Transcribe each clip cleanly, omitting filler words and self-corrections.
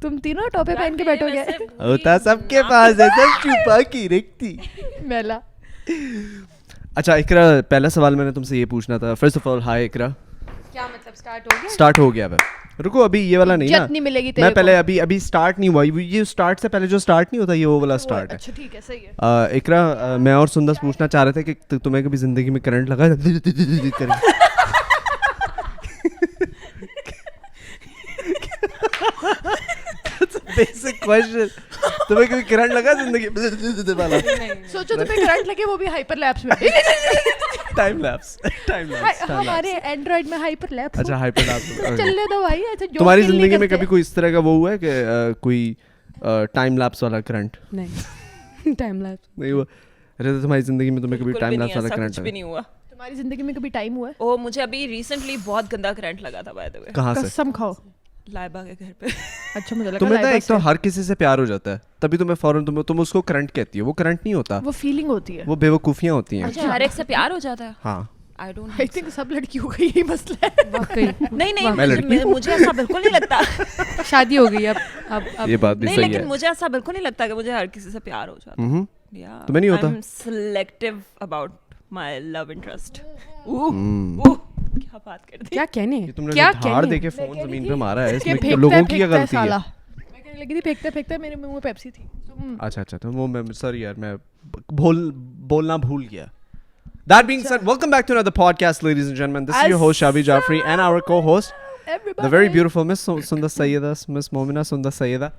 تم تینوں ٹوپے پہن کے بیٹھو گے. ہوتا سب کے پاس ہے, سب چھپا کی رکھتی. میلا. اچھا اقرا, پہلا سوال میں نے تم سے یہ پوچھنا تھا. فرسٹ آف آل ہائی اقرا. کیا مطلب اسٹارٹ ہو گیا؟ اسٹارٹ ہو گیا. رکو ابھی یہ والا نہیں نا, نہیں ملے گی میں پہلے ابھی اسٹارٹ نہیں ہوا. یہ اسٹارٹ سے پہلے جو اسٹارٹ نہیں ہوتا یہ وہ والا اسٹارٹ ہے. اچھا ٹھیک ہے, صحیح ہے. اقرا, میں اور سندس پوچھنا چاہ رہے تھے کہ تمہیں کبھی زندگی میں کرنٹ لگا؟ بیسک کوسچن, تمہیں کبھی کرنٹ لگا زندگی والا؟ سوچو تمہیں کرنٹ لگے, وہ بھی ہائپر لیپس میں. Time lapse. ہمارے اینڈرائڈ میں ہائپر لیپس. اچھا ہائپر لیپس چلنے دو بھائی. تمہاری زندگی میں کبھی کوئی اس طرح کا وہ ہوا ہے کہ کوئی ٹائم لیپس والا کرنٹ؟ نہیں, ٹائم لیپس نہیں ہوا. ارے تمہاری زندگی میں تمہیں کبھی ٹائم لیپس والا کرنٹ بھی نہیں ہوا؟ تمہاری زندگی میں کبھی ٹائم ہوا ہے؟ او مجھے ابھی ریسنٹلی بہت گندا کرنٹ لگا تھا بائی دی وے. کہاں سے؟ قسم کھاؤ. لائبہ کے گھر پہ. اچھا مجھے لگا تمہیں ایک تو ہر کسی سے پیار ہو جاتا ہے تبھی تمہیں فوراً تم اس کو کرنٹ کہتی ہے. وہ کرنٹ نہیں ہوتا, وہ فیلنگ ہوتی ہے, وہ بے وقوفیاں ہوتی ہیں. اچھا ہر ایک سے پیار ہو جاتا ہے. ہاں آئی ڈونٹ آئی تھنک سب لڑکیوں کا یہی مسئلہ ہے. نہیں, مجھے ایسا بالکل نہیں لگتا. شادی ہو گئی اب یہ بات بھی نہیں, صحیح ہے. لیکن مجھے ایسا بالکل نہیں لگتا کہ مجھے ہر کسی سے پیار ہو جاتا. تمہیں نہیں ہوتا؟ I'm selective about my love interest. کیا بات کر دی, کیا کہنے, تم نے دھار دے کے فون زمین پہ مارا ہے, اس میں لوگوں کی کیا غلطی ہے؟ میں کہنے لگی تھی پھینکتے پھینکتے میرے منہ میں پیپسی تھی. اچھا تو وہ میں سوری یار, میں بولنا بھول گیا. That being said, welcome back to another podcast, ladies and gentlemen. This is your host Shabi Jafri and our co-host, the very beautiful Miss Sundar Sayyeda, Miss Momina Sundar Sayyeda.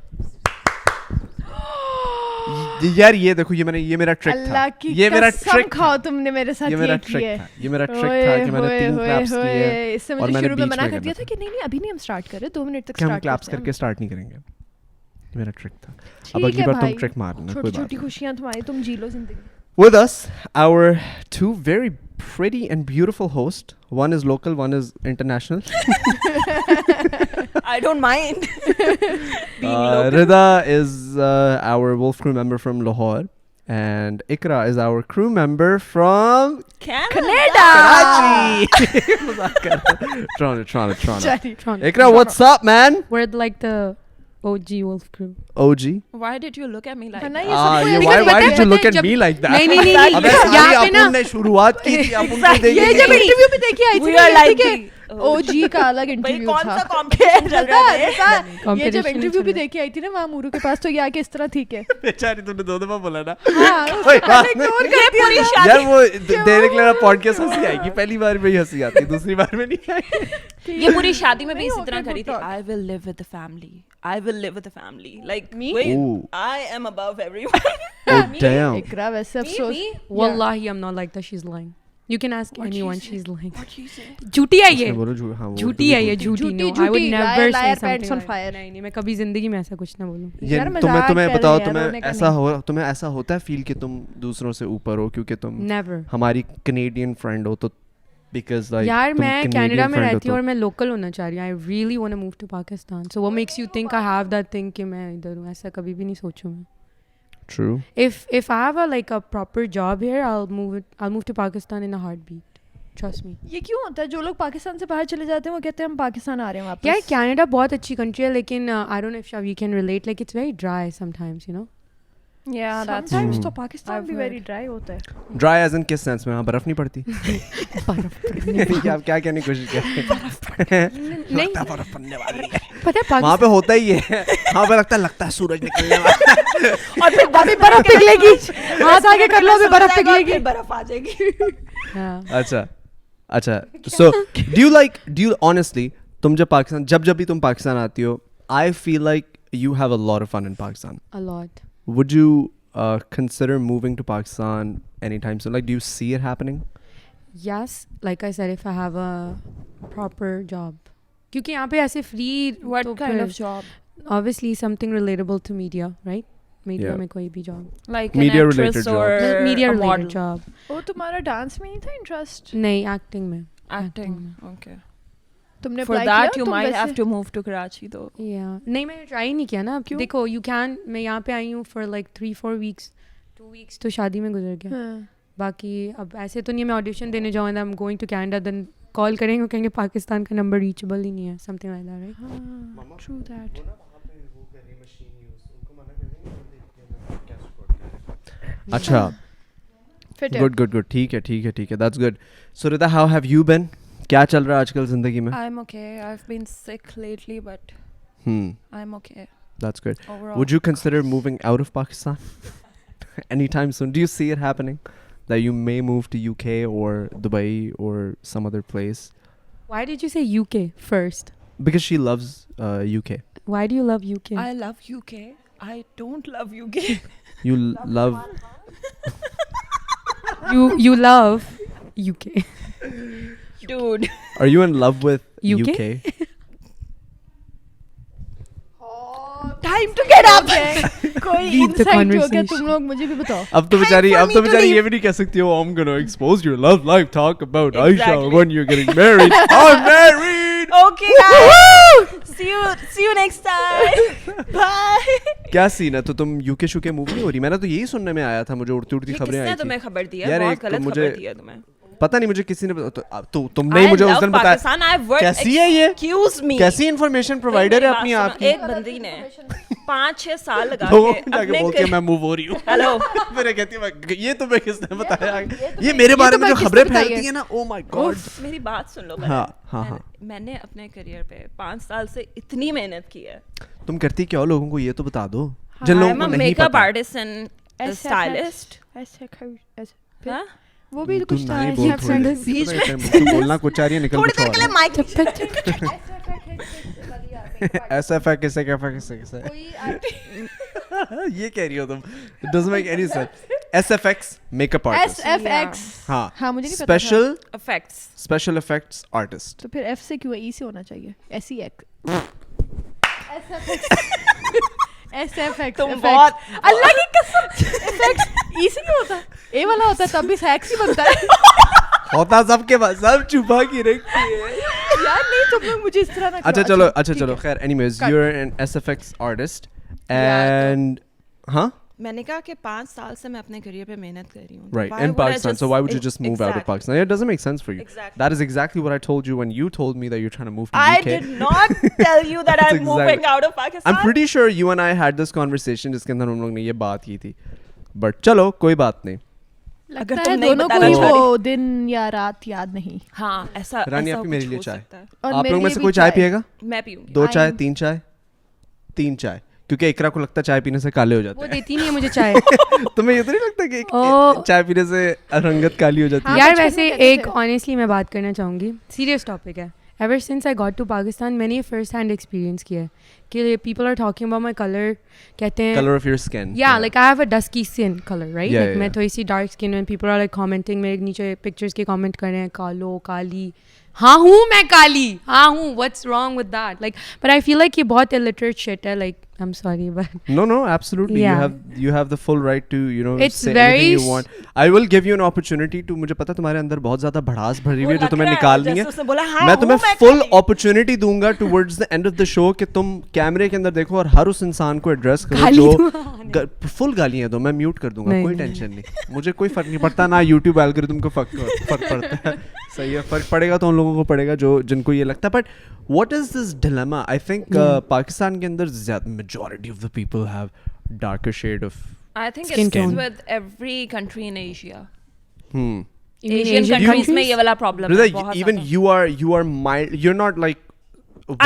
یار یہ دیکھو, یہ میرا ٹرک تھا. یہ میرا truck کھاؤ تم نے میرے ساتھ. یہ میرا ٹرک تھا. یہ میرا ٹرک تھا کہ میں نے 3 کلیپس کیے اس سے مجھے شروع میں منع کر دیا تھا کہ نہیں ابھی نہیں ہم اسٹارٹ کر رہے, 2 منٹ تک ہم کلیپس کر کے اسٹارٹ نہیں کریں گے. یہ میرا ٹرک تھا. اب اگلی بار تم ٹرک مارنا. چھوٹی چھوٹی خوشیاں تمہاری, تم جی لو زندگی. With us, our 2 very pretty and beautiful hosts. One is local, one is international. I don't mind being local. Rida is our Wolf Crew member from Lahore, and Ikra is our crew member from Canada. Toronto. Ikra, what's up, man? We're like the OG Wolf Crew. OG? Why did you look at me like that? Why did you look at me like that? نہیں ابے ساری اپن نے شروعات کی تھی, اپن کو دیکھ یہ جب انٹرویو پہ دیکھی آئی تھی نا, ٹھیک ہے, او جی کا الگ انٹرویو کون تھا. سا کمپٹیشن چل رہا ہے؟ یہ جب انٹرویو بھی دیکھی آئی تھی نا وہاں مورو کے پاس, تو یہ آگے اس طرح ٹھیک ہے. بیچاری تم نے 2 دفعہ بولا نا. پوری یار وہ دینے کے لیے پوڈکاسٹ ہنسی آئے گی, پہلی بار میں ہی ہنسی آتی ہے, دوسری بار میں نہیں آئی. یہ پوری شادی میں بھی اسی طرح کری تھی. I will live with the family. I will live with the family. Like me, I am above everyone. Oh damn. اقرا ویسے افسوس. Wallahi I'm not like that. She's lying. You can ask anyone. She's lying. What you say? جھوٹی ہے یہ, بولو ہاں جھوٹی ہے یہ, جھوٹی. No, I would never say pants on something. fire. نہیں میں کبھی زندگی میں ایسا کچھ نہ بولوں. تمہیں بتاؤ, تمہیں ایسا ہوتا ہے فیل کہ تم دوسروں سے اوپر ہو کیونکہ تم ہماری کینیڈین فرینڈ ہو, تو بیکاز یار میں کینیڈا میں رہتی ہوں اور میں لوکل ہونا چاہ رہی ہوں. I really want to move to Pakistan. So what makes you think I have that thing کہ میں ادھر ہوں؟ ایسا کبھی بھی نہیں سوچوں میں. True. If I have a proper job here, I'll move to Pakistan in a heartbeat. Trust me. یہ کیوں ہوتا ہے جو لوگ پاکستان سے باہر چلے جاتے ہیں وہ کہتے ہیں ہم پاکستان آ رہے ہیں واپس. یار کینیڈا بہت اچھی کنٹری ہے, لیکن I don't know if you can relate, like it's very dry sometimes, you know. Yeah, that's sometimes تو پاکستان بھی very dry ہوتا ہے. Dry as in کس سینس میں؟ وہاں برف نہیں پڑتی؟ آپ کیا کہنے کی کوشش کر رہے ہیں؟ برف پڑنے والی ہے وہاں پہ, ہوتا ہی ہے وہاں پہ, لگتا ہے سورج نکلنے والا ہے اور پھر ابھی برف پگھلے گی, ہاتھ آگے کر لو, ابھی برف پگھلے گی, برف آ جائے گی. اچھا so do you honestly, تم جب بھی تم پاکستان آتی ہو, I feel like you have a lot of fun in Pakistan. A lot. Would you consider moving to Pakistan anytime soon? Like, do you see it happening? Yes, like I said, if I have a proper job. کیونکہ یہاں پہ ایسے free. What kind of job? Obviously something relatable to media, right? Media میں کوئی بھی job. Like media an actress or media a related model job. وہ تمہارا dance میں نہیں تھا انٹرسٹ؟ نہیں, acting میں. Acting. Okay. تم نے For that you might have to move to Karachi though. Yeah. نہیں میں نے ٹرائی نہیں کیا نا. دیکھو you can, میں یہاں پہ آئی ہوں for like 3-4 weeks, 2 weeks تو شادی میں گزر گیا. باقی اب ایسے تو نہیں میں آڈیشن دینے جاؤں, I'm going to Canada, then کال کریں گے, کہیں گے پاکستان کا نمبر ریچبل ہی نہیں ہے, something like that, right? True that. اچھا good ٹھیک ہے that's good. So Rita, how have you been? کیا چل رہا ہے آج کل زندگی میں؟ I'm okay. I've been sick lately, but I'm okay. That's good. Overall. Would you consider moving out of Pakistan anytime soon? Do you see it happening that you may move to UK or Dubai or some other place? Why did you say UK first? Because she loves UK. Why do you love UK? I love UK. I don't love UK. You love you love UK. Dude. Are you in love with UK? Time to get up. کوئی Leave the insight ہو گیا conversation. تم لوگ مجھے بھی بتاؤ. اب تو بیچاری یہ بھی نہیں کہہ سکتی ہو I'm gonna expose your love life, talk about Aisha when you're getting married. I'm married. Okay, guys. See you next time. Bye. کیا سین ہے؟ تو تم UK شوکے موو نہیں ہو رہی؟ میں نے تو یہی سننے میں آیا تھا, مجھے اڑتی خبریں آئی تھی. تمہیں خبر دی ہے؟ بہت غلط خبر دی ہے تمہیں. پتہ نہیں مجھے کسی نے تو تم نے مجھے اس دن بتایا. کیسی ہے یہ؟ کیسی انفارمیشن پرووائڈر ہے اپنی آپ کی؟ ایک بندی نے 5-6 سال لگا کے بول کے میں موو ہو رہی ہوں. ہیلو پھر کہتی ہے یہ تمہیں کس نے بتایا؟ یہ میرے بارے میں جو خبریں پھیلتی ہیں نا, او مائی گاڈ. میری بات سن لو. ہاں میں نے اپنے کریئر پہ 5 سال سے اتنی محنت کی ہے. تم کرتی کیا لوگوں کو یہ تو بتا دو جن لوگوں کو نہیں میک اپ پتا. Artist and stylist. وہ بھی کچھ بولنا کچھ آ رہی ہے, نکل کچھ اور. ایسا کیسے یہ کہہ رہی ہو تم؟ It doesn't make any sense. SFX makeup artist. SFX. ہاں مجھے نہیں پتا. Special effects artist. تو پھر F سے کیوں ای سے ہونا چاہیے. SFX. تم بہت اللہ کی قسم ایفیکٹس ای سے کیوں ہوتا ہے؟ اے والا ہوتا ہے تب بھی سیکس ہی بنتا ہے. ہوتا سب کے پاس, سب چھپا کے رکھتی ہے یار. نہیں تم لوگ مجھے اس طرح نہ. اچھا چلو خیر. anyways you're an SFX artist and ہاں میں نے کہا کہ 5 سال سے میں اپنے کریئر پہ محنت کر رہی ہوں. Right, in Pakistan. So why would you just move out of Pakistan? It doesn't make sense for you. Exactly. That is exactly what I told you when you told me that you're trying to move to I UK. did not tell you that I'm moving out of Pakistan. I'm pretty sure you and I had this conversation جس کے اندر ہم لوگ نے یہ بات کی تھی. But چلو کوئی بات نہیں. لگتا ہے دونوں کو وہ دن یا رات یاد نہیں. ہاں ایسا. رانی آپ میرے لیے چائے. اور آپ لوگ میں سے کوئی چائے پیے گا؟ میں پیوں گی. 2 چائے 3 چائے 3 چائے. کیونکہ اقرا کو لگتا ہے چائے پینے سے کالے ہو جاتے ہیں. وہ دیتی نہیں ہے مجھے چائے. تمہیں یہ تو نہیں لگتا کہ چائے پینے سے رنگت کالی ہو جاتی ہے؟ یار ویسے ایک آنیسٹلی میں بات کرنا چاہوں گی, سیریس ٹاپک ہے. Ever since I got to Pakistan میں نے یہ فرسٹ ہینڈ ایکسپیرینس کیا ہے کہ people are talking about my colour. کہتے ہیں کلر آف یور اسکن. یا like I have a dusky skin colour right. Like میں تھوڑی سی ڈارک اسکن ہوں. پیپل آر لائک کامنٹنگ, میرے نیچے پکچرس کے کامنٹ کر رہے ہیں کالو کالی. ہاں ہوں میں کالی, ہاں ہوں. What's wrong with that? Like but I feel like یہ بہت illiterate shit ہے. لائک I'm sorry but no absolutely. Yeah. you have the full right to it's say very anything you want. I will give you an opportunity to. مجھے پتا تمہارے اندر بہت زیادہ بھڑاس بھری ہوئی ہے جو تمہیں نکالنی ہے. میں تمہیں full opportunity دوں گا towards the end of the show کہ تم کیمرے کے اندر دیکھو اور ہر اس انسان کو ایڈریس کرو جو فل گالیاں دو. میں میوٹ کر دوں گا, کوئی ٹینشن نہیں. مجھے کوئی فرق نہیں پڑتا, نہ یوٹیوب الگورتھم کو فرق پڑتا ہے. صحیح ہے, فرق پڑے گا تو ان لوگوں کو پڑے گا جن کو یہ لگتا ہے. But what is this dilemma? I think Pakistan کے اندر majority of the people have darker shade of I think it's with every country in Asia. Asian countries میں یہ والا problem ہے بہت. Even you are mild, you're not like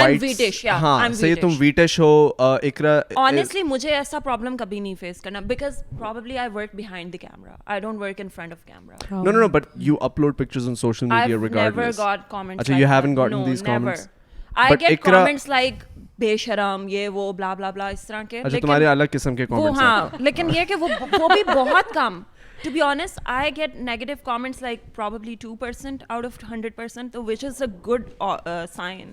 I'm British, yeah. ہاں صحیح, تم ویٹش ہو. اقرا honestly مجھے ایسا problem کبھی نہیں face کرنا because probably I work behind the camera. I don't work in front of camera. No, but you upload pictures on social media regardless. I've never got comments. Achha, you haven't gotten these comments? I get comments like بے شرم یہ وہ بلا بلا بلا اس طرح کے. اچھا تمہارے الگ قسم کے comments. ہاں لیکن یہ کہ وہ بھی بہت کم. To be honest, I get negative comments like probably 2% out of 100%, which is a good sign.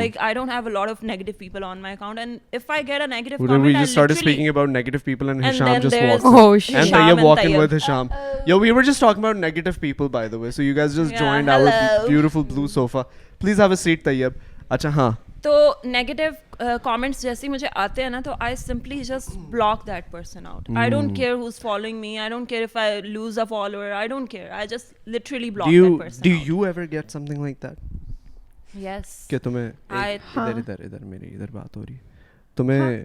Like I don't have a lot of negative people on my account, and if I get a negative comment, we just started speaking about negative people and Hisham just walked in. Oh shit. And Tayyab walking with Hisham. Yo, we were just talking about negative people, by the way, so you guys just joined our beautiful blue sofa. Please have a seat, Tayyab. Acha haan. تو negative comments جیسے مجھے آتے ہیں نا تو I simply just block that person out. I don't care who is following me, I don't care if I lose a follower, I don't care, I just literally block that person. Do you ever get something like that? Yes. کہ تمہیں ادھر میری ادھر بات ہو رہی ہے, تمہیں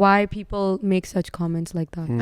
why people make such comments like that.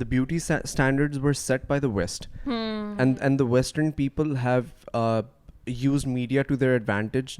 the beauty standards were set by the West, and the Western people have used media to their advantage,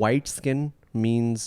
white skin means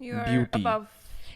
beauty.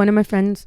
one of my friends,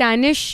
tannish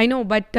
I know, but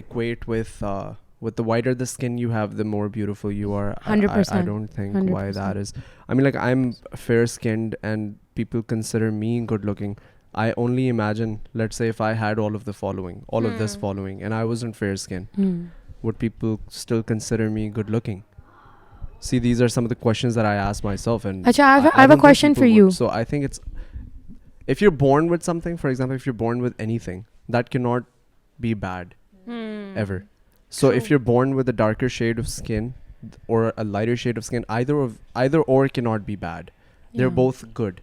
equate with the whiter the skin you have, the more beautiful you are. 100%. I don't think 100%. why that is. I mean, like I'm fair skinned and people consider me good looking. I only imagine, let's say, if I had all of the following, all of this following, and I wasn't fair skinned. Would people still consider me good looking? See, these are some of the questions that I ask myself, and Acha, I have a don't think question for people you. would. So I think it's, if you're born with something, for example, if you're born with anything, that cannot be bad ever. So if you're born with a darker shade of skin or a lighter shade of skin, either or cannot be bad. They're Yeah. both good.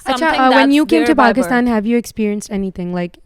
Acha, Something when that's you came to there by Pakistan, birth. have you experienced anything like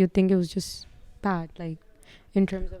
you think it was just bad, like in terms of?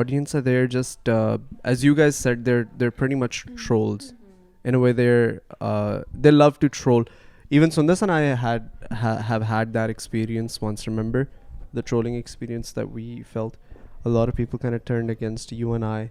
audience are there just as you guys said they're pretty much trolls. In a way they love to troll. Even Sundas and I have had that experience once. Remember the trolling experience that we felt? A lot of people kind of turned against you and I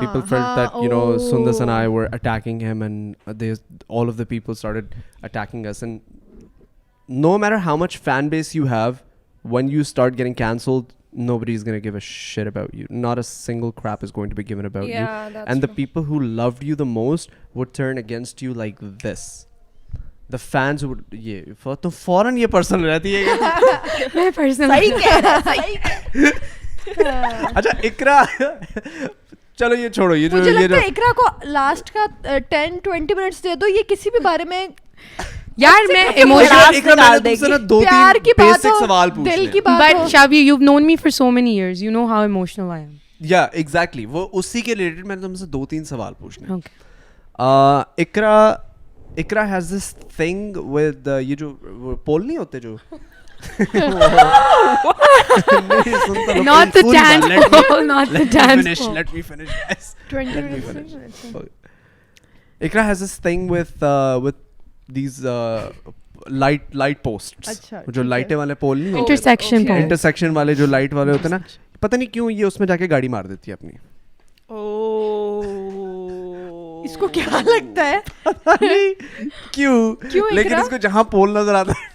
People felt that Sundas and I were attacking him, and all of the people started attacking us. And no matter how much fan base you have, when you start getting cancelled, nobody's going to give a shit about you. Not a single crap is going to be given about you. that's And the people who loved you the most would turn against you like this. The fans would تو فوراً یہ personal رہتی ہے. میں personal اچھا اقرا چلو یہ چھوڑو, یہ جو مجھے لگتا ہے اقرا کو لاسٹ کا 10-20 منٹس دے دو, یہ کسی بھی بارے میں یار میں پیار کی بات ہو, دل کی بات ہو. But Shavi, you've known me for so many years. You know how emotional I am. Yeah, exactly. وہ اسی کے ریلیٹڈ میں نے تم سے 2-3 سوال پوچھنے. Okay. Iqra has this thing with یہ جو پول نہیں ہوتے جو Not the dance pole, not the dance pole. Let me finish. Yes. 20 Let me minutes. finish. Ikra has this thing with these light posts. اچھا جو لائٹیں والے پول نہیں ہوتے, Intersection pole. انٹرسیکشن والے جو لائٹ والے ہوتے ہیں نا, پتہ نہیں کیوں یہ اس میں جا کے گاڑی مار دیتی ہے اپنی. اس کو کیا لگتا ہے کیوں لیکن اس کو جہاں پول نظر آتا ہے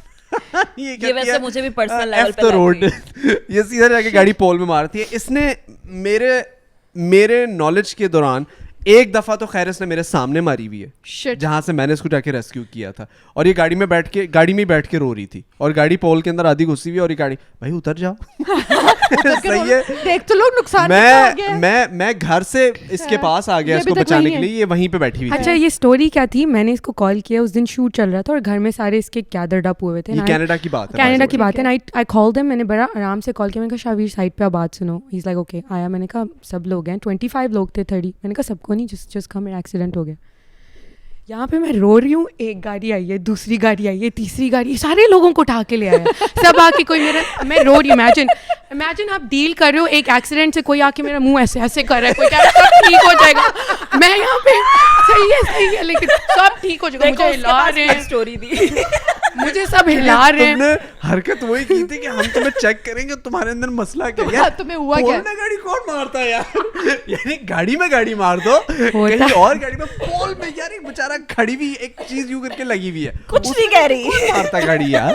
یہ ویسے مجھے بھی پرسنل لیول پہ روڈ یہ سیدھا جا کے گاڑی پول میں مارتی ہے. اس نے میرے نالج کے دوران ایک دفعہ تو خیر اس نے میرے سامنے ماری ہوئی ہے, جہاں سے میں نے اس کو جا کے ریسکیو کیا تھا, اور یہ گاڑی میں بیٹھ کے رو رہی تھی, اور گاڑی پول کے اندر آدھی گھسی ہوئی, اور یہ گاڑی بھائی اتر جاؤ صحیح ہے, دیکھ تو لوگ نقصان میں گھر سے اس کے پاس آ گیا اس کو بچانے کے لیے, یہ وہیں پہ بیٹھی ہوئی. اچھا یہ اسٹوری کیا تھی, میں نے اس کو کال کیا, اس دن شوٹ چل رہا تھا اور گھر میں سارے اس کے گیدرڈ اپ ہوئے تھے. یہ کینیڈا کی بات ہے. آئی کال دیم, میں نے بڑا آرام سے کال کیا, میں نے کہا شاویر سائڈ پہ بات سنو. ہی از لائک اوکے. آیا, میں نے کہا سب لوگ ہیں, 25 لوگ تھے 30, میں نے کہا سب کو نہیں, جس کا میرا ایکسیڈنٹ ہو گیا. یہاں پہ میں رو رہی ہوں, ایک گاڑی آئی ہے, دوسری گاڑی آئی ہے, تیسری گاڑی, سارے لوگوں کو اٹھا کے لے آیا, سب آ کے کوئی میں رو رہی ہوں. امیجن آپ ڈیل کر رہے ہو ایک ایکسیڈنٹ سے, کوئی آ کے میرا منہ ایسے کر رہا ہے, کوئی کہہ رہا ہے سب ٹھیک ہو جائے گا, میں یہاں پہ صحیح ہے لیکن سب ٹھیک ہو جائے گا, مجھے ہلا رہے ہیں, اسٹوری دی مجھے سب ہلا رہے ہیں. تم نے حرکت وہی کی تھی کہ ہم تمہیں چیک کریں گے تمہارے اندر مسئلہ کیا ہے, تمہیں ہوا کیا, گاڑی کون مارتا ہے یار, یعنی گاڑی میں گاڑی مار دو, کہیں اور گاڑی میں پول میں, یار ایک بیچارہ کھڑی ہوئی ایک چیز یوں کر کے لگی ہوئی ہے, کچھ نہیں کہہ رہی, مارتا گاڑی یار.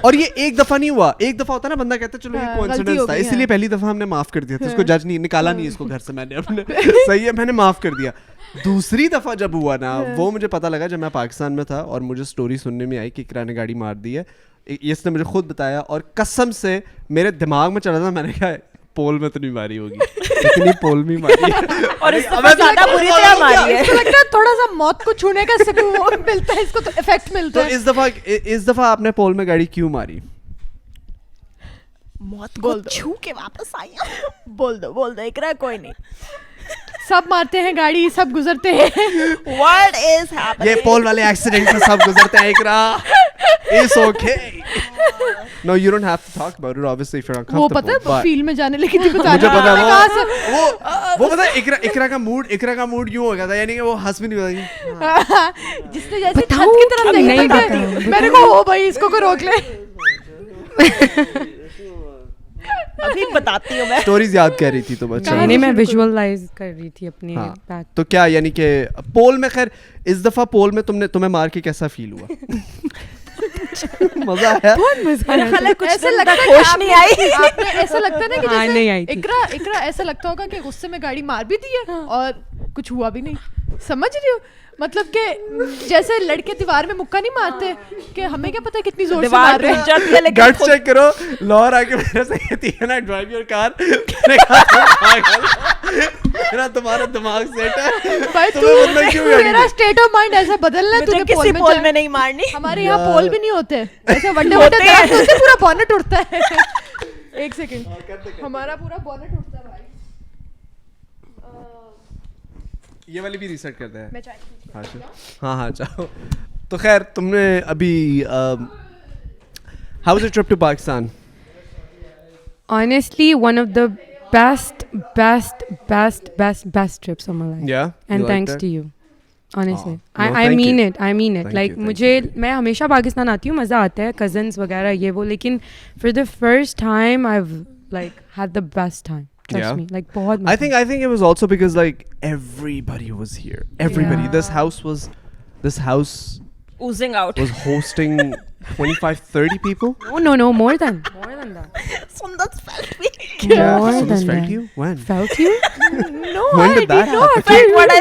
اور یہ ایک دفعہ نہیں ہوا, ایک دفعہ ہوتا نا بندہ کہتا ہے چلو یہ کوئنسیڈنس تھا, اسی لیے پہلی دفعہ ہم نے معاف کر دیا تھا اس کو, جج نہیں نکالا نہیں اس کو گھر سے, میں نے اپنے صحیح ہے میں نے معاف کر دیا. دوسری دفعہ جب ہوا نا, وہ مجھے پتا لگا جب میں پاکستان میں تھا, اور مجھے اسٹوری سننے میں آئی کہ اقرا نے گاڑی مار دی ہے, اس نے مجھے خود بتایا, اور قسم سے میرے دماغ میں چلا تھا, میں نے کہا پول میں تو نہیں ماری ہوگی, لیکن یہ پول میں ماری ہے, اور اس سے زیادہ بری طرح ماری ہے. لگتا ہے تھوڑا سا موت کو چھونے کا سکون ملتا ہے, اس کو تو افیکٹ ملتا ہے. تو اس دفعہ آپ نے پول میں گاڑی کیوں ماری؟ موت کو چھو کے واپس آئی. بول دو اقرا, کوئی نہیں, سب مارتے ہیں گاڑی, سب گزرتے ہیں. What is happening? یہ پول والے ایکسیڈنٹ میں سب گزرتے ہیں اقرا. It's okay. No, you don't have to talk about it obviously if you're uncomfortable. وہ پتہ ہے فیلڈ میں جانے لگی تھی, مجھے پتا وہ پتا اقرا کا موڈ یوں ہو گیا تھا, یعنی کہ وہ ہنس بھی نہیں پتا جس نے جیسے چھت کی طرف دیکھا, میں نے کہا او بھائی اس کو کوئی روک لے. ابھی بتاتی ہوں میں اسٹوریز یاد کر رہی تھی تو بچہ نہیں, میں ویژوئلائز کر رہی تھی اپنے بیک. تو کیا یعنی کہ پول میں, خیر اس دفعہ پول میں تمہیں مار کے کیسا فیل ہوا؟ مزہ آیا, بہت مزہ آیا. ایسا لگتا ہے خوش نہیں آئی, ایسا لگتا ہے نا کہ نہیں آئی اقرا ایسا لگتا ہوگا کہ غصے میں گاڑی مار بھی دی ہے اور کچھ ہوا بھی نہیں. سمجھ رہی ہو مطلب کہ جیسے لڑکے دیوار میں مکہ نہیں مارتے, کہ ہمیں کیا پتا کتنی زور سے مار رہے ہیں. گٹ چیک کرو, لاہور آ کے میرے سے کہتی ہے نا ڈرائیو یور کار, میرا تمہارا دماغ سیٹ ہے بھائی, میرا اسٹیٹ آف مائنڈ ایسا بدلنا ہے, تمہیں کسی پول میں نہیں مارنی. ہمارے یہاں پول بھی نہیں ہوتے ایسے, ونڈے ہوتے پورا بونٹ اٹھتا ہے. ایک سیکنڈ, ہمارا پورا بونٹ اٹھتا ہے بھائی. یہ والی بھی ریسیٹ کرتے ہیں. ہاں چاہو تو. خیر تم نے ابھی how was your trip to Pakistan? Honestly, one of the best trips of my life. Yeah, and thanks to you. Honestly, I mean it. Like مجھے, میں ہمیشہ پاکستان آتی ہوں, مزہ آتا ہے, cousins وغیرہ یہ وہ, لیکن for the first time I've like had the best time. Trust me, like bahut. I think it was also because like everybody was here. Everybody. Yeah. This house oozing out. Was hosting 25-30 people. No, more than that. Sundar felt me. More Someone's than felt that. you? When? Felt you? No, When I did that did not. happen? That's what I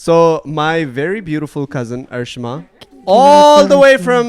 So my very beautiful cousin Arshma, all the way from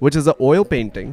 which is a oil painting.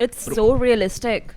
It's so realistic.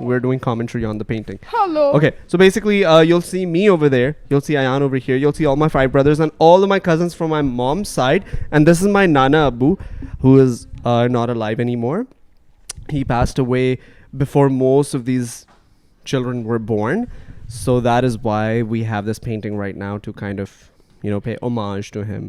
We're doing commentary on the painting. Hello. Okay, so basically you'll see me over there, you'll see Ayan over here, you'll see all my 5 brothers and all of my cousins from my mom's side, and this is my Nana Abu, who is not alive anymore. He passed away before most of these children were born, so that is why we have this painting right now to kind of, you know, pay homage to him.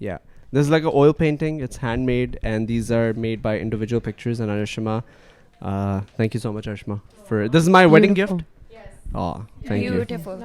Yeah, this is like an oil painting. It's handmade, and these are made by individual pictures. And Arshma, thank you so much, Arshma, for this is my wedding gift. Oh, thank you. Beautiful.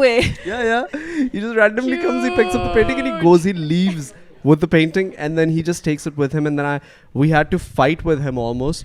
way. Yeah. He just randomly comes, he picks up the painting and he goes, he leaves with the painting, and then he just takes it with him, and then we had to fight with him almost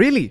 Really?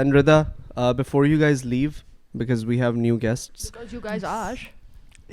and Rida, before you guys leave, because we have new guests. Because you guys are.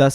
10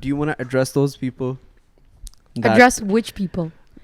Do you want to address those people? Address which people?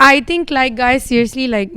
I think like guys seriously like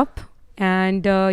up and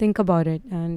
think about it, and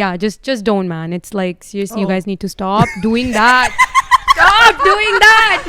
yeah, just don't man. It's like seriously you guys need to stop doing that. Stop doing that.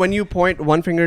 When you point one finger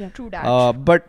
Yeah. True that. But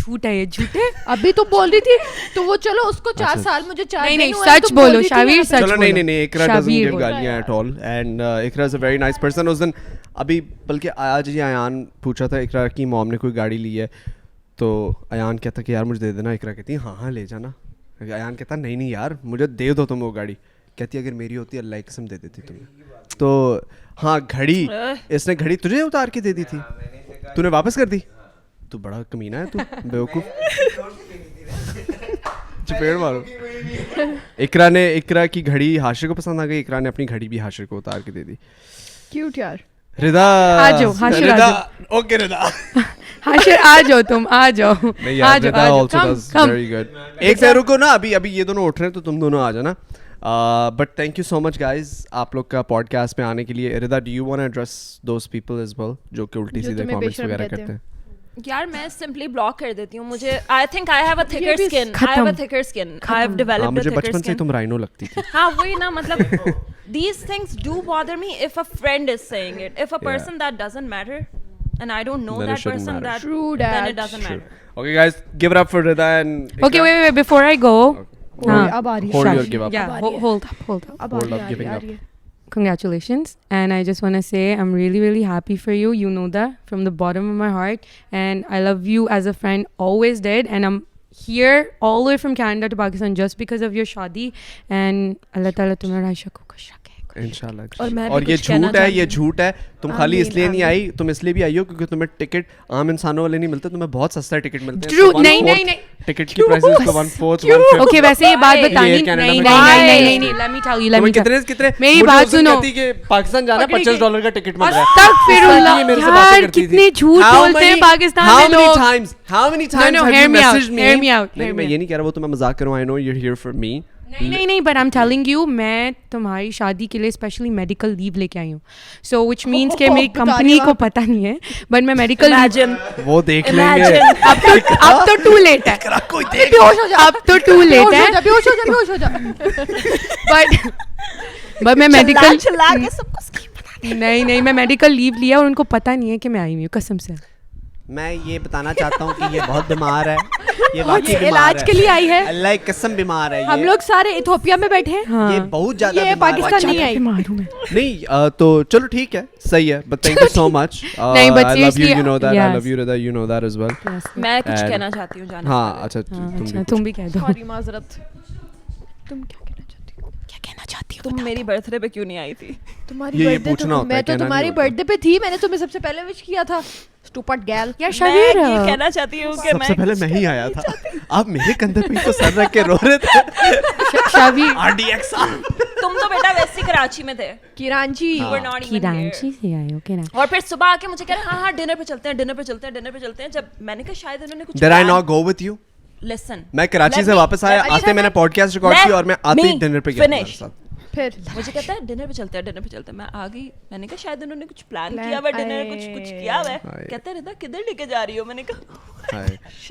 جھوٹ ہے یہ جھوٹے. ابھی تو بول رہی تھی تو وہ چلو اس کو 4 سال مجھے 4 نہیں نہیں سچ بولو شاویر سچ چلو بولو. نہیں اقرا doesn't give گالیاں at all and Iqra is a very nice person. اس دن ابھی بلکہ آج ہی ایان پوچھا تھا اقرا کی موم نے کوئی گاڑی لی ہے تو ایان کہتا کہ یار مجھے دے دینا. اقرا کہتی ہاں لے جانا. ایان کہتا نہیں یار مجھے دے دو تم وہ گاڑی. کہتی اگر میری ہوتی اللہ کی قسم دے دیتی تمہیں. تو ہاں گھڑی اس نے گھڑی تجھے اتار کے دے دی تھی تو نے واپس کر دی. تو بڑا کمینہ ہے تو بیوقوف. چپیڑ مارو. اقرا کی گھڑی حاشر کو پسند آ گئی. اقرا نے اپنی گھڑی بھی حاشر کو اتار کے دے دی. کیوٹ یار. ردا آ جاؤ حاشر آ جاؤ. اوکے ردا حاشر آ جاؤ تم آ جاؤ آ جاؤ. ایک سے رکو نا ابھی یہ دونوں اٹھ رہے ہیں تو تم دونوں آ جانا. But thank you so much guys آپ لوگ کا پوڈ کاسٹ میں آنے کے لیے. Rida do you want address those people as well جو کہ الٹی سیدھے کامنٹس وغیرہ کرتے ہیں؟ یار میں سمپلی بلاک کر دیتی ہوں. مجھے I think I have a تھکر skin. I have a تھکر skin. I have developed a مجھے تھکر بچپن سے اسکن. تم رائنو لگتی تھی. ہاں وہی نا مطلب these things do bother me if a friend is saying it. If a person that doesn't matter and I don't know Then it that shouldn't person, matter. that True then that. it doesn't matter. Okay guys, give it up for Rida and Okay, wait, before I go. اب آ رہی ہے. Hold your give up. Yeah, hold up. اب Hold up, آ giving up. رہی ہے. Congratulations, and I just want to say I'm really, really happy for you. You know that from the bottom of my heart, and I love you as a friend, always did, and I'm here all the way from Canada to Pakistan just because of your shadi, and Allah Ta'ala tumhara aisha ko khush rakhe. انشاءاللہ. اور یہ جھوٹ ہے یہ جھوٹ ہے. تم خالی اس لیے نہیں آئی, تم اس لیے بھی آئی ہو کیونکہ تمہیں ٹکٹ عام انسانوں والے نہیں ملتے. تمہیں بہت سستا ٹکٹ ملتے ہیں. نہیں ٹکٹ کی پرائس اس کو 1/4 1/5. Okay, ویسے یہ بات بتانی نہیں let me tell you کتنے میری بات سنو. کہ پاکستان جانا $50 کا ٹکٹ مل رہا ہے. استغفر اللہ یار کتنے جھوٹ بولتے ہیں پاکستان میں لوگ. How many times have you messaged me? Hear me out. نہیں میں یہ نہیں کہہ رہا وہ تو میں مذاق کر رہا ہوں. I know you're here for me. نہیں but I'm telling you میں تمہاری شادی کے لیے اسپیشلی میڈیکل لیو لے کے آئی ہوں. سو وچ مینس کہ میری کمپنی کو پتہ نہیں ہے بٹ میں میڈیکل وہ دیکھ لیں گے. اب تو ٹو لیٹ ہے. اب تو ٹو لیٹ ہے. بٹ میں میڈیکل نہیں میں میڈیکل لیو لیا اور ان کو پتہ نہیں ہے کہ میں آئی ہوئی ہوں قسم سے. میں یہ بتانا چاہتا ہوں کہ یہ بہت بیمار ہے. یہ واقعی علاج کے لیے آئی ہے. اللہ کی قسم بیمار ہے. ہم لوگ سارے ایتھوپیا میں بیٹھے ہیں. یہ بہت زیادہ یہ پاکستان نہیں آئی. نہیں تو چلو ٹھیک ہے صحیح ہے. بٹ تھینک یو سو مچ. نہیں but seriously you know that. I love you Rida, you know that as well. میں کچھ کہنا چاہتی ہوں جانا. ہاں اچھا تم بھی کہہ دو. سوری معذرت. تم کیا کہنا چاہتی ہو؟ تم میری برتھ ڈے پہ کیوں نہیں آئی تھی؟ تمہاری برتھ ڈے میں تو تمہاری برتھ ڈے پہ تھی. میں نے تمہیں سب سے پہلے وش کیا تھا. Stupid girl. یار شبیر میں یہ کہنا چاہتی ہوں کہ سب سے پہلے میں ہی آیا تھا. آپ میرے کندھے پہ تو سر رکھ کے رو رہے تھے. شبیر RDX تم تو بیٹا ویسے کراچی میں تھے. کراچی سے آئے ہو کیا. اور پھر صبح آ کے مجھے کہہ رہے ہاں ڈنر پہ چلتے ہیں. جب میں نے کہا شاید انہوں نے کچھ Did I not go with you? لسن میں کراچی سے واپس آیا. آتے میں نے پوڈ کاسٹ ریکارڈ کیا اور میں آتے ہی ڈنر پہ گیا. پھر مجھے کہتا ہے ڈنر پہ چلتے ہیں. میں آ گئی. میں نے کہا شاید انہوں نے کچھ پلان کیا ہوا ڈنر کچھ کیا ہوا ہے. کہتا ہے ردا کدھر لے کے جا رہی ہو. میں نے کہا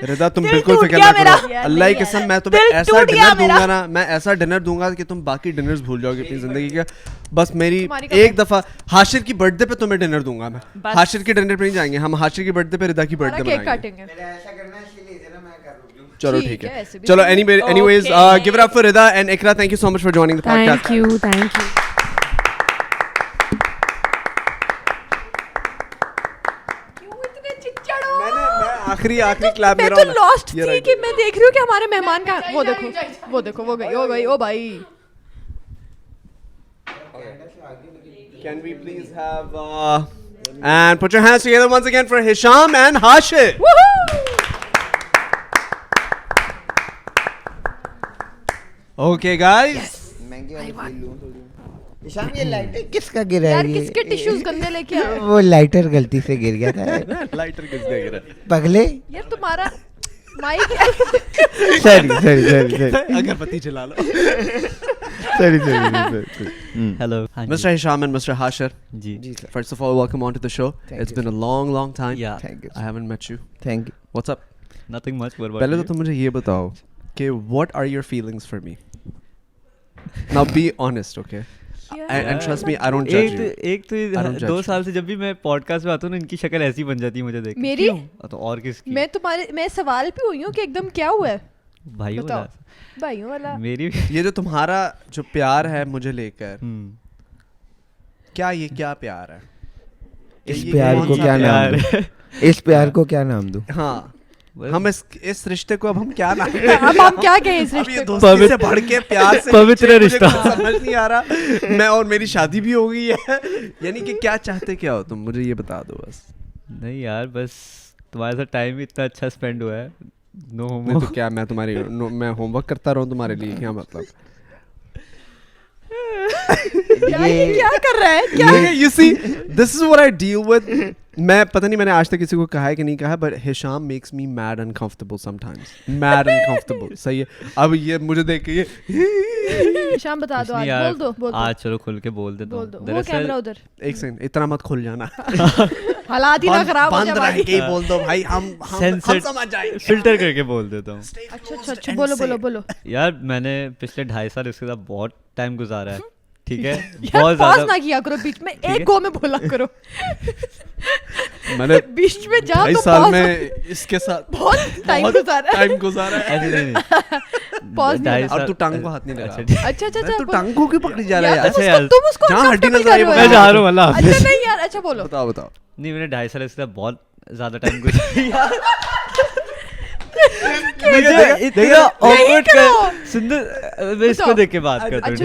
ردا تم بالکل فکر نہ کرو. اللہ کی قسم میں تمہیں ایسا ڈنر دوں گا نا, میں ایسا ڈنر دوں گا کہ تم باقی ڈنرز بھول جاؤ گے اپنی زندگی کا. بس میری ایک دفعہ حاشر کی برتھ ڈے پہ تمہیں ڈنر دوں گا. میں حاشر کے ڈنر پہ نہیں جائیں گے ہم. حاشر کی برتھ ڈے پہ ردا کی برتھ ڈے کاٹیں گے. چلو ٹھیک ہے. چلو anyways give it up for Rida and Ikra. Thank you so much for joining the podcast. Thank you. آخری کلاب میں تو لاسٹ تھی کہ میں دیکھ رہی ہوں کہ ہمارے مہمان کا وہ دیکھو وہ گئی او بھائی. Can we please have and put your hands together once again for Hisham and Hashir. Okay guys. شام یہ لائٹر کس کا گرا ہے؟ کس کے ٹشوز گندے لے کے آئے؟ وہ لائٹر غلطی سے گر گیا تھا. لائٹر کس نے گرا پگلے یار تمہارا مائک سوری اگربتی جلا لو. Hello. Mr. Hisham and Mr. Hashir. Ji. First of all, welcome onto the show. It's been a long time. Yeah. Thank you. I haven't met you. Thank you. What's up? Nothing much. What about پہلے you? تو تم مجھے یہ بتاؤ کہ what are your feelings for me? Now be honest, okay? And trust me, I don't judge you. ایک تو 2 سال سے جب بھی میں پوڈ کاسٹ میں آتا ہوں نا ان کی شکل ایسی بن جاتی ہے مجھے دیکھ میری تو اور کس کی میں سوال پہ ہوئی ہوں کہ ایک دم کیا ہوا ہے بھائیوں والا بھائیوں والا. میری یہ جو تمہارا جو پیار ہے مجھے لے کر, کیا پیار ہے؟ اس پیار کو کیا نام دوں, اس پیار کو کیا نام دوں؟ ہاں ہم اس رشتے کو اب ہم کیا نام اب ہم کیا کہیں اس رشتے کو؟ دوستی سے بڑھ کے پیار سے پوتر رشتہ سمجھ نہیں آ رہا. میں اور میری شادی بھی ہو گئی ہے, یعنی کہ کیا چاہتے کیا ہو تم, مجھے یہ بتا دو بس. نہیں یار بس تمہارے ساتھ ٹائم بھی اتنا اچھا اسپینڈ ہوا ہے. نو ہوم تو کیا میں ہوم ورک کرتا رہوں تمہارے لیے, کیا مطلب؟ کیا کر رہا ہے؟ You see, this is what I deal with. میں پتہ نہیں میں نے آج تک کسی کو کہا ہے کہ نہیں کہا, but Hisham makes me mad uncomfortable sometimes. Mad uncomfortable. صحیح ہے. اب یہ مجھے دیکھ کے شام بتا دو, آج بول دو. آج چلو کھل کے بول دیتا ہوں. وہ کیمرہ ادھر. ایک سیکنڈ, اتنا مت کھل جانا, حالات ہی نہ خراب ہو جائے. بند رہ کے بول دو بھائی, ہم سمجھ جائیں. فلٹر کر کے بول دیتا ہوں. اچھا بولو. یار میں نے پچھلے 2.5 سال اس کے ساتھ بہت ٹائم گزارا ہے, ٹھیک ہے, بہت زیادہ نہ کیا کرو بیچ میں, ایک گو میں بولا کرو. میں نے بیچ میں جا 2.5 سال میں اس کے ساتھ بہت ٹائم گزارا ہے. ایسے نہیں, اور تو ٹانگ کو ہاتھ نہیں لگا. اچھا تو ٹانگ کو کیوں پکڑی جا رہا ہے؟ اچھا یار تم اس کو جہاں ہڈی نظر آئی میں جا رہا ہوں. اللہ اچھا نہیں یار, اچھا بولو. بتاؤ. نہیں میں نے 2.5 سال اس کے ساتھ بہت زیادہ ٹائم گزارا. میں اس کو دیکھ کے بات کرتا ہوں. اچھا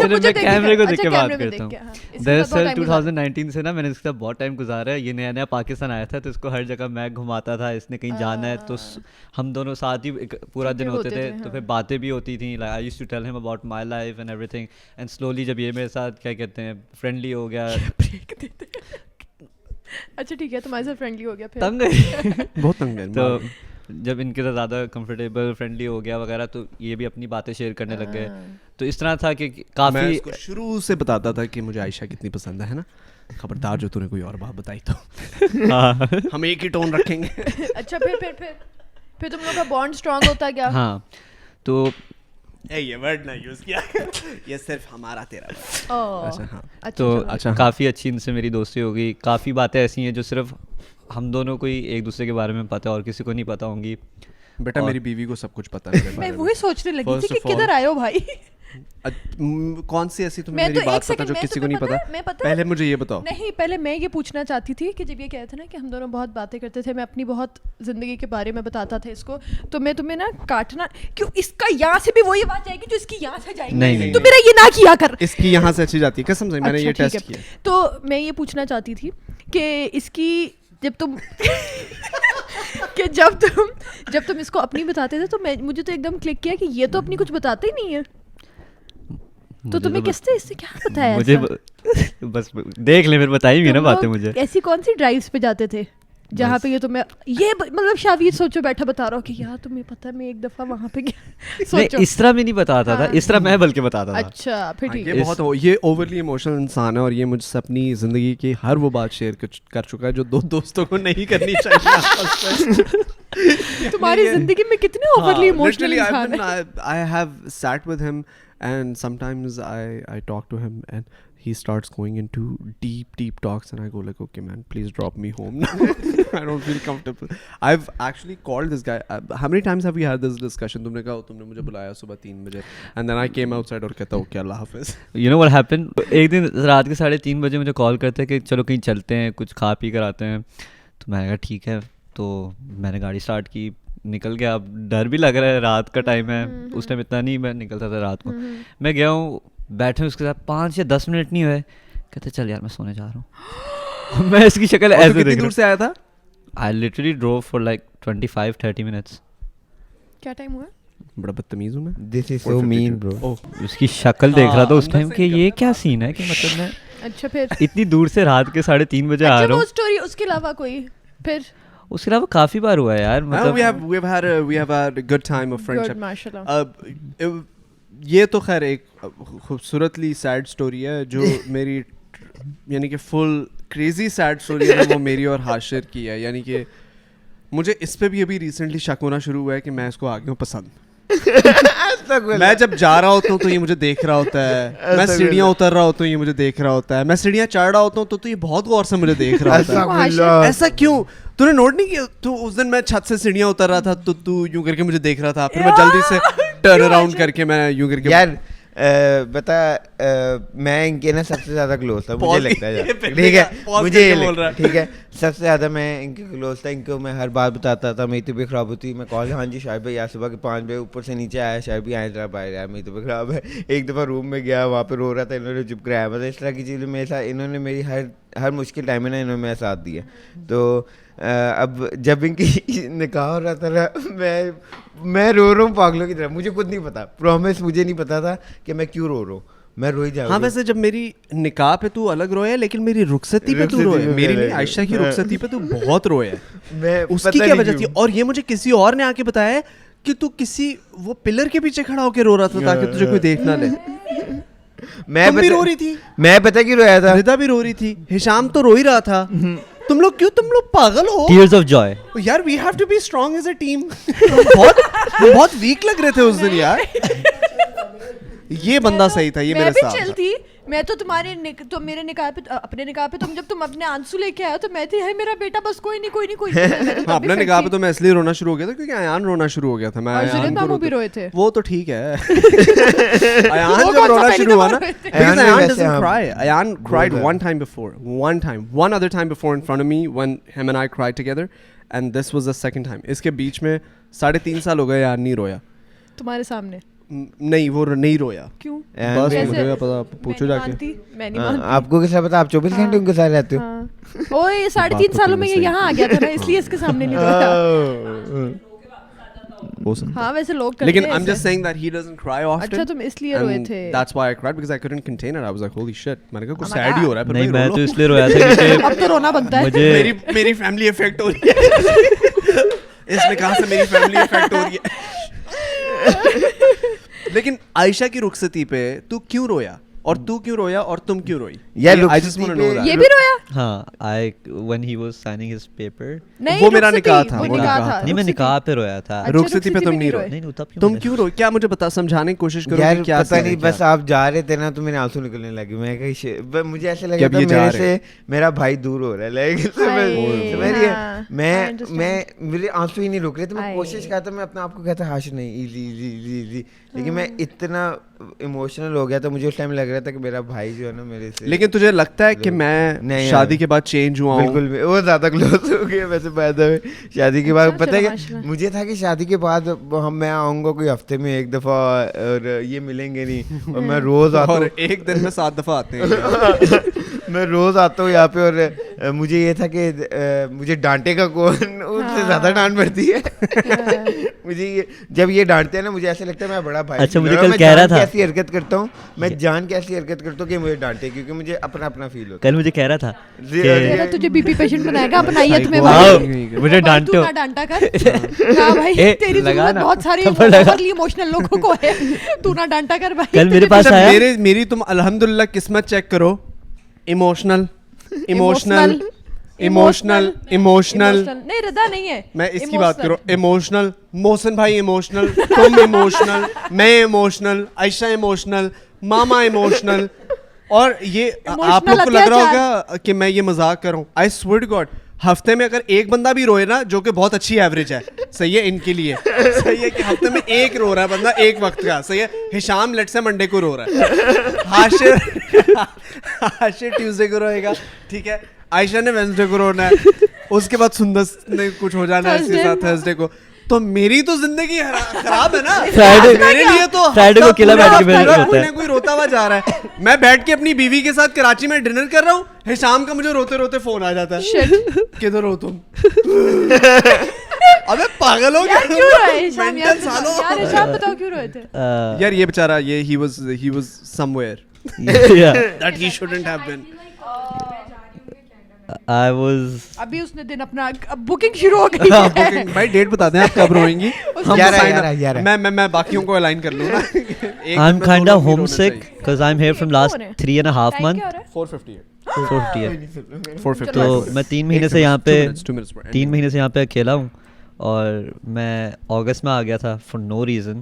میں کیمرے کو دیکھ کے بات کرتا ہوں. دراصل 2019 سے نا میں نے اس کے ساتھ بہت ٹائم گزارا ہے. یہ نیا پاکستان آیا تھا تو اس کو ہر جگہ میں گھماتا تھا, اس نے کہیں جانا ہے تو ہم دونوں ساتھ ہی پورا دن ہوتے تھے, تو پھر باتیں بھی ہوتی تھیں. I used to tell him about my life and everything, and slowly جب یہ میرے ساتھ کیا کہتے ہیں فرینڈلی ہو گیا. اچھا ٹھیک ہے, تمہارے ساتھ فرینڈلی ہو گیا, پھر تنگ ہے, بہت تنگ ہے. تو جب ان کے ساتھ زیادہ کمفرٹیبل فرینڈلی ہو گیا وغیرہ تو یہ بھی اپنی باتیں شیئر کرنے لگ گئے. تو اس طرح تھا کہ کافی میں اس کو شروع سے بتاتا تھا کہ مجھے عائشہ کتنی پسند ہے نا, خبردار جو تو نے کوئی اور بات بتائی تو ہم ایک ہی ٹون رکھیں گے. اچھا پھر تم لوگوں کا بانڈ اسٹرانگ ہوتا گیا. ہاں تو یہ ورڈ نہ یوز کیا, یہ صرف ہمارا تیرا. اچھا ہاں, تو کافی اچھی ان سے میری دوستی ہو گئی. کافی باتیں ایسی ہیں جو صرف ہم دونوں کو ہی ایک دوسرے کے بارے میں پتہ ہے اور کسی کو نہیں پتہ ہوں گی. بیٹا میری بیوی کو سب کچھ پتہ ہے. میں وہی سوچنے لگی تھی کہ کدھر آئے ہو بھائی. کون سی ایسی تمہیں میری بات پتہ جو کسی کو نہیں پتہ؟ پہلے مجھے یہ بتاؤ. نہیں, پہلے میں یہ پوچھنا چاہتی تھی کہ جب یہ کہتے تھے نا کہ ہم دونوں بہت باتیں کرتے تھے, میں اپنی بہت زندگی کے بارے میں بتاتا تھا اس کو, تو میں تمہیں نا کاٹنا کیوں, اس کا یہاں سے بھی وہی بات جائے گی جو اس کی یہاں سے جائے گی. نہیں, تو میرا یہ نہ کیا کر. اس کی یہاں سے اچھی جاتی ہے قسم سے, میں نے یہ ٹیسٹ کیا. تو میں یہ پوچھنا چاہتی تھی کہ اس کی جب تم اس کو اپنی بتاتے تھے تو مجھے تو ایک دم کلک کیا کہ یہ تو اپنی کچھ بتاتے ہی نہیں ہے. تو تمہیں کس نے اس سے کیا بتایا؟ مجھے بس دیکھ لیں پھر بتائیں گے نا باتیں. مجھے ایسی کون سی ڈرائیوز پہ جاتے تھے جہاں پہ یہ تمہیں یہ مطلب شاویر سوچو بیٹھا بتا رہا ہوں کہ یار تمہیں پتا میں ایک دفعہ وہاں پہ گیا. نہیں اس طرح بھی نہیں بتاتا تھا, اس طرح میں بلکہ بتاتا تھا. اچھا پھر ٹھیک ہے. یہ بہت یہ اوورلی ایموشنل انسان ہے, اور یہ مجھ سے اپنی زندگی کی ہر وہ بات شیئر کر چکا ہے جو دو دوستوں کو نہیں کرنی چاہیے. تمہاری زندگی میں کتنے اوورلی ایموشنل انسان ہیں. I have sat with him and sometimes I talk to him and he starts going into deep talks and I go like, okay man, please drop me home now. I don't feel comfortable. I've actually called this guy. How many times have we had this discussion? تم نے کہا تم نے مجھے بلایا صبح 3 بجے and then I came outside اور کہتا okay اللہ حافظ. You know what happened? ایک دن رات کے 3:30 بجے مجھے کال کرتے کہ چلو کہیں چلتے ہیں, کچھ کھا پی کر آتے ہیں. تو میں نے کہا ٹھیک ہے. تو میں نے گاڑی اسٹارٹ کی, نکل گیا. اب ڈر بھی لگ رہا ہے, رات کا ٹائم ہے, اس ٹائم اتنا نہیں میں نکلتا تھا رات کو. میں گیا ہوں, بیٹھے اس کے ساتھ 5 یا 10 منٹ نہیں ہوئے, کہتے چل یار میں سونے جا رہا ہوں. میں اس کی شکل ایسے دیکھ رہا ہوں. کتنی دور سے آیا تھا؟ I literally drove for like 25-30 minutes. کیا ٹائم ہوا؟ بڑا بدتمیز ہوں میں. This is so mean bro. اس کی شکل دیکھ رہا تھا اس ٹائم کہ یہ کیا سین ہے, کہ مطلب میں اچھا پھر اتنی دور سے رات کے 3:30 بجے آ رہا ہوں. اسٹوری اس کے علاوہ کوئی پھر اس کے علاوہ کافی بار ہوا ہے یار. مطلب we have had a good time of friendship. ماشاءاللہ. یہ تو خیر ایک خوبصورتلی سیڈ سٹوری ہے جو میری یعنی کہ فل کریزی سیڈ سٹوری ہے وہ میری اور حاشر کی ہے. یعنی کہ مجھے اس پہ بھی ابھی ریسنٹلی شک ہونا شروع ہوا ہے کہ میں اس کو آگے ہوں پسند. میں جب جا رہا ہوتا ہوں تو یہ مجھے دیکھ رہا ہوتا ہے, میں سیڑھیاں اتر رہا ہوتا ہوں یہ مجھے دیکھ رہا ہوتا ہے, میں سیڑھیاں چڑھ رہا ہوتا ہوں تو یہ بہت غور سے مجھے دیکھ رہا ہوتا ہے. ایسا کیوں؟ تو نے نوٹ نہیں کیا؟ تو اس دن میں چھت سے سیڑھیاں اتر رہا تھا تو یوں کر کے مجھے دیکھ رہا تھا, پھر میں جلدی سے ٹرن اراؤنڈ کر کے میں یوں کر کے. یار بتا میں ان کے نا سب سے زیادہ کلوز تھا, مجھے لگتا ہے, ٹھیک ہے مجھے ٹھیک ہے سب سے زیادہ میں ان کے کلوز تھا. ان کو میں ہر بات بتاتا تھا, میری طبیعت خراب ہوتی, میں کال ہاں جی شاہد بھائی آج صبح کے 5 بجے اوپر سے نیچے آیا, شاہد بھائی آئے ذرا باہر آیا, میری طبیعت خراب ہے. ایک دفعہ روم میں گیا, وہاں پہ رو رہا تھا, انہوں نے چپ کرایا. مطلب اس طرح کی چیزیں میرے ساتھ انہوں نے میری ہر مشکل ٹائم میں نا انہوں نے میرا ساتھ دیا. تو اب جب ان کی نکاح ہو رہا تھا نا میں رو رہا ہوں پاگلوں کی طرح, مجھے خود نہیں پتا, پرومس مجھے نہیں پتا تھا کہ میں کیوں رو رہا ہوں, میں روئی جا رہا ہوں. ہاں ویسے جب میری نکاح پہ تو الگ رویا ہے, لیکن میری رخصتی پہ تو رویا, میری نہیں عائشہ کی رخصتی پہ تو بہت رویا ہے. اس کی کیا وجہ تھی؟ اور یہ مجھے کسی اور نے آ کے بتایا کہ تو کسی وہ پلر کے پیچھے کھڑا ہو کے رو رہا تھا تاکہ تجھے کوئی دیکھ نہ لے. میں بھی رو رہی تھی, میں پتا کیوں رویا تھا, ردا بھی رو رہی تھی, ہشام تو رو ہی رہا تھا. تم لوگ کیوں, تم لوگ پاگل ہو ٹیئرز آف جوائے یار. We have to be strong as a team. بہت ویک لگ رہے تھے اس دن یار. یہ بندہ صحیح تھا, یہ میرے ساتھ چل تھی. میں تو تمہارے تو میرے نکاح پہ, اپنے نکاح پہ جب تم اپنے آنسو لے کے آئے تو میں تھی ہے میرا بیٹا بس کوئی نہیں. اپنے نکاح پہ تو میں اس لیے رونا شروع ہو گیا تھا کیونکہ ایان رونا شروع ہو گیا تھا. میں بھی روئے تھے, وہ تو ٹھیک ہے. ایان جب رونا شروع ہوا نا, Ayan doesn't cry. Ayan cried one other time before in front of me when him and I cried together, and this was the second time. اس کے بیچ میں 3.5 سال ہو گئے ایان نہیں رویا تمہارے سامنے. نہیں وہ نہیں رویا. کیوں؟ بس مجھے پتا, پوچھو جا کے. آپ کو کیسا پتا, آپ 24 گھنٹے ان کے ساتھ رہتے ہو. اوئے 3.5 سالوں میں یہ یہاں آ گیا تھا نا, اس لیے اس کے سامنے نہیں رویا. ہاں ویسے لوگ کرتے ہیں, لیکن I'm just saying that he doesn't cry often. اچھا تم اس لیے روئے تھے. That's why I cried because I couldn't contain it. I was like holy shit. میں نے کہا کچھ سیڈ ہی ہو رہا ہے. نہیں میں تو اس لیے رویا تھا کیونکہ اب تو رونا بنتا ہے. مجھے میری فیملی افیکٹ ہو رہی ہے اس نکاح سے, میری فیملی افیکٹ ہو رہی ہے. لیکن عائشہ کی رخصتی پہ تو کیوں رویا, اور تو کیوں رویا, اور تم کیوں روئی؟ یہ بھی رویا. ہاں when he was signing his paper. وہ میرا نکاح تھا. نہیں میں نکاح پہ رویا تھا, رخصتی پہ تم نہیں روئے. تم کیوں روئے؟ کیا مجھے بتا, سمجھانے کی کوشش کرو. یار پتہ نہیں, بس آپ جا رہے تھے نا تو میرے آنسو نکلنے لگے. میں کہیں مجھے ایسا لگا تھا میرے سے میرا بھائی دور ہو رہا ہے, لائک میں میرے آنسو ہی نہیں رک رہے تھے. میں کوشش کرتا, میں اپنے آپ کو کہتا ہاش نہیں ایزی, لیکن میں اتنا ایموشنل ہو گیا تھا, مجھے اس ٹائم لگ رہا تھا کہ میرا بھائی جو ہے نا میرے سے. لیکن تجھے لگتا ہے کہ میں شادی کے بعد چینج ہوا ہوں؟ بالکل بھی, وہ زیادہ کلوز ہو گیا ویسے. پیدا ہوئے شادی کے بعد پتہ ہے کہ مجھے تھا کہ شادی کے بعد میں آؤں گا کوئی ہفتے میں 1 دفعہ, اور یہ ملیں گے نہیں, اور میں روز آتا ہوں. ایک دن میں 7 دفعہ آتے ہیں. میں روز آتا ہوں یہاں پہ, اور مجھے یہ تھا کہ مجھے ڈانٹے کا کون, اس سے زیادہ ڈانٹ پڑتی ہے مجھے. جب یہ ڈانٹتے ہیں نا مجھے ایسا لگتا ہے میں بڑا بھائی. اچھا مجھے کل کہہ رہا تھا ایسی حرکت کرتا ہوں, میں جان کے ایسی حرکت کرتا ہوں کہ مجھے ڈانٹے, کیونکہ مجھے اپنا فیل ہوتا ہے. کل مجھے کہہ رہا تھا تجھے بی پی پیشنٹ بنائے گا اپنائیت میں, مجھے ڈانٹو ڈانٹا کر. ہاں بھائی تیری ضرورت بہت ساری ایموشنل لوگوں کو ہے, تو نہ ڈانٹا کر بھائی. کل میرے پاس آیا, میری تم الحمدللہ قسمت چیک کرو. ایموشنل نہیں, ردا نہیں ہے. میں اس کی بات کروں. ایموشنل محسن بھائی ایموشنل, تم ایموشنل, میں ایموشنل, عائشہ ایموشنل, ماما ایموشنل. اور یہ آپ لوگ کو لگ رہا ہوگا کہ میں یہ مذاق کر رہا ہوں. آئی سویئر ٹو گاڈ ہفتے میں اگر ایک بندہ بھی روئے نا, جو کہ بہت اچھی ایوریج ہے, صحیح ہے ان کے لیے, صحیح ہے کہ ہفتے میں ایک رو رہا ہے بندہ ایک وقت کا, صحیح ہے. ہشام لیٹ سے منڈے کو رو رہا ہے, حاشر ٹیوزڈے کو روئے گا, ٹھیک ہے. عائشہ نے وینسڈے کو رونا ہے, اس کے بعد سندس نے کچھ ہو جانا ہے اس کے ساتھ تھرسڈے کو. تو میری تو زندگی خراب ہے نا. میرے لیے تو فرائیڈے کو قلعہ بیٹھ کے کوئی روتا ہوا جا رہا ہے. میں بیٹھ کے اپنی بیوی کے ساتھ کراچی میں ڈنر کر رہا ہوں, ہشام کا مجھے روتے روتے فون آ جاتا ہے, کدھر ہو تم؟ ابے پاگل ہو گیا. یار یہ بیچارہ یہ he was somewhere that he shouldn't have been. I was ابھی اس نے دن اپنا بکنگ شروع ہو گئی ہے. بھائی ڈیٹ بتا دیں آپ کب روئیں گی. میں باقیوں کو الائن کر لوں نا. I'm kind of homesick because I'm here from last 3.5 months. 450 تو میں 3 مہینے سے یہاں پہ 3 مہینے سے یہاں پہ اکیلا ہوں, اور میں اگست میں آ گیا تھا for no reason.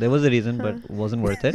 there was a reason but wasn't worth it.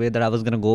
way that I was gonna go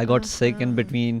I got sick in between.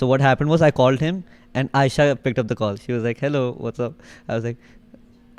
So what happened was I called him and Aisha picked up the call. She was like, hello, what's up? I was like,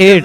8,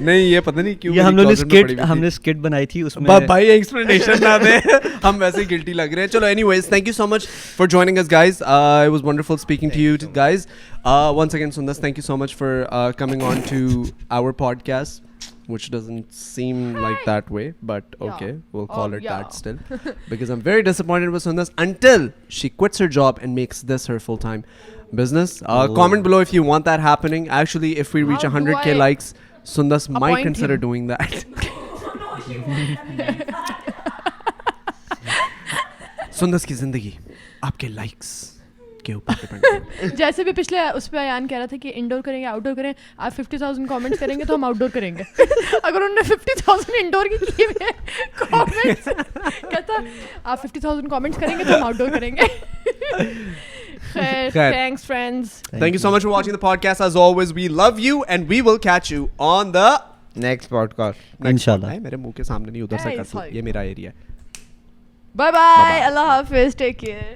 نہیں یہ پتہ نہیں کیوں یہ ہم نے اسکٹ بنائی تھی اس میں بھائی ایکسپلینیشن نہ دیں ہم ویسے ہی گلٹی لگ رہے ہیں. چلو anyways thank you so much for joining us guys. It was wonderful speaking to you guys. Once again Sundas, thank you so much for coming on to our podcast, which doesn't seem like that way, but okay, we'll call it that still, because I'm very disappointed with Sundas until she quits her job and makes this her full-time business. Comment below if you want that happening. Actually, if we reach 100k likes, Sundas might consider doing that. Sundas کی زندگی آپ کے likes کے اوپر depend ہے. جیسے بھی پچھلے اس پہ ایان کہہ رہا تھا کہ انڈور کریں گے آؤٹ ڈور کریں, آپ 50,000 کامنٹس کریں گے تو ہم آؤٹ ڈور کریں گے. اگر انہوں نے 50,000 انڈور کی ہوئے کامنٹس کہتا آپ 50,000 کامنٹس کریں گے تو ہم آؤٹ ڈور کریں گے. Thanks friends. Thank you so much for watching the podcast. As always, we love you and we will catch you on the next podcast. انشاءاللہ. میرے منہ کے سامنے نہیں ادھر سے کر, یہ میرا ایریا ہے. Bye bye. Allah Hafiz. Take care.